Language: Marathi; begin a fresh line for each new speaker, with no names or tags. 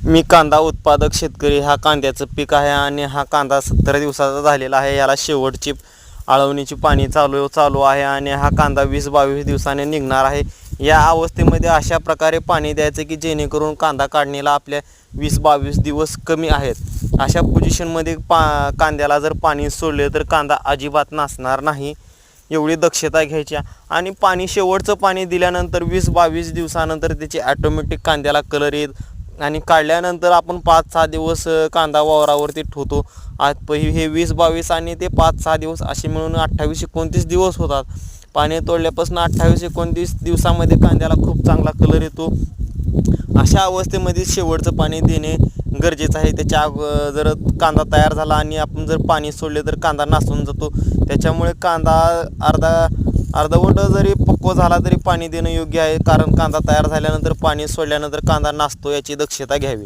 मी कांदा उत्पादक शेतकरी. हा कांद्याचं पीक आहे आणि हा कांदा 70 दिवसाचा झालेला आहे. याला शेवटची आळवणीची पाणी चालू आहे आणि हा कांदा 20-22 दिवसाने निघणार आहे. या अवस्थेमध्ये अशा प्रकारे पाणी द्यायचं की जेणेकरून कांदा काढणीला आपल्या 20-22 दिवस कमी आहेत. अशा पोझिशनमध्ये कांद्याला जर पाणी सोडले तर कांदा अजिबात नासणार नाही. एवढी दक्षता घ्यायची आणि पाणी शेवटचं पाणी दिल्यानंतर 20-22 दिवसानंतर त्याची ॲटोमॅटिक कांद्याला कलर येत आणि काढल्यानंतर आपण 5-6 दिवस कांदा वावरावरती ठेवतो. आज हे 20-22 आणि ते 5-6 दिवस असे मिळून 28-29 दिवस होतात. पाणी तोडल्यापासून 28-29 दिवसामध्ये कांद्याला खूप चांगला कलर येतो. अशा अवस्थेमध्ये शेवटचं पाणी देणे गरजेचं आहे. त्याच्या जर कांदा तयार झाला आणि आपण जर पाणी सोडले तर कांदा नासून जातो. त्याच्यामुळे कांदा अर्धवट जरी पक्व झाला तरी पाणी देणं योग्य आहे, कारण कांदा तयार झाल्यानंतर पाणी सोडल्यानंतर कांदा नासतो. याची दक्षता घ्यावी.